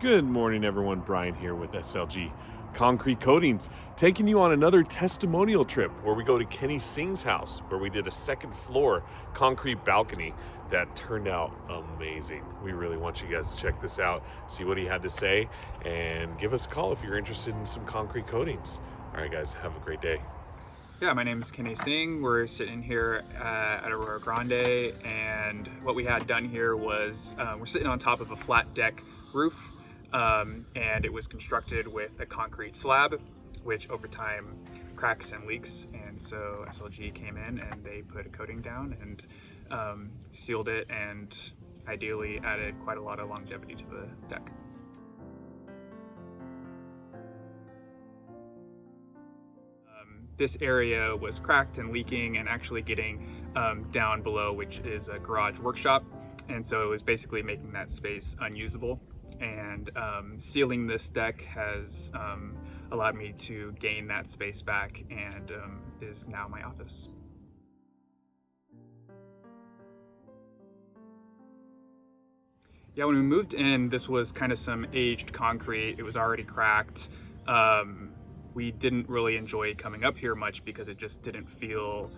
Good morning, everyone. Brian here with SLG Concrete Coatings, taking you on another testimonial trip where we go to Kenny Singh's house, where we did a second floor concrete balcony that turned out amazing. We really want you guys to check this out, see what he had to say, and give us a call if you're interested in some concrete coatings. All right, guys, have a great day. Yeah, my name is Kenny Singh. We're sitting here at Aurora Grande, and what we had done here was we're sitting on top of a flat deck roof, and it was constructed with a concrete slab, which over time cracks and leaks. And so SLG came in and they put a coating down and sealed it, and ideally added quite a lot of longevity to the deck. This area was cracked and leaking and actually getting down below, which is a garage workshop. And so it was basically making that space unusable. And sealing this deck has allowed me to gain that space back, and is now my office. Yeah, when we moved in, this was kind of some aged concrete. It was already cracked. We didn't really enjoy coming up here much because it just didn't feel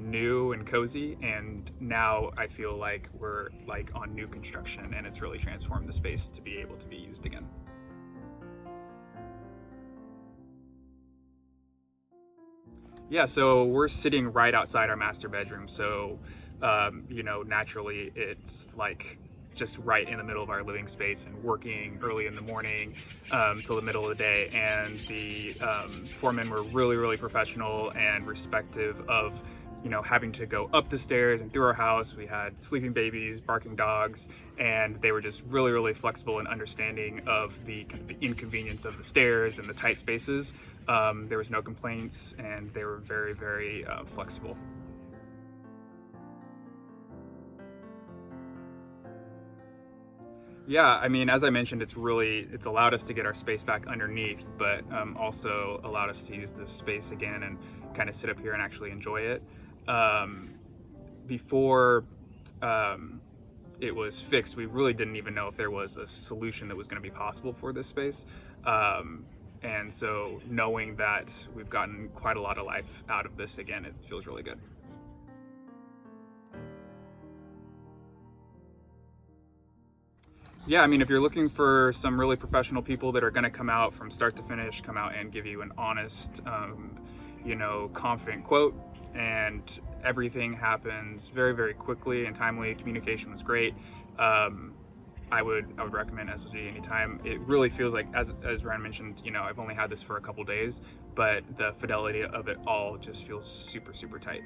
new and cozy. And now I feel like we're like on new construction, and it's really transformed the space to be able to be used again. Yeah, so we're sitting right outside our master bedroom. So, naturally it's like just right in the middle of our living space, and working early in the morning till the middle of the day. And the foremen were really professional and respective of having to go up the stairs and through our house. We had sleeping babies, barking dogs, and they were just really flexible and understanding of the inconvenience of the stairs and the tight spaces. There was no complaints, and they were very flexible. Yeah, I mean, as I mentioned, it's allowed us to get our space back underneath, but also allowed us to use this space again and kind of sit up here and actually enjoy it. Before it was fixed, we really didn't even know if there was a solution that was going to be possible for this space. And so knowing that we've gotten quite a lot of life out of this again, it feels really good. Yeah, I mean, if you're looking for some really professional people that are going to come out from start to finish, come out and give you an honest, confident quote, and everything happens very quickly and timely. Communication was great. I would recommend SLG anytime. It really feels like, as Ryan mentioned, I've only had this for a couple days, but the fidelity of it all just feels super tight.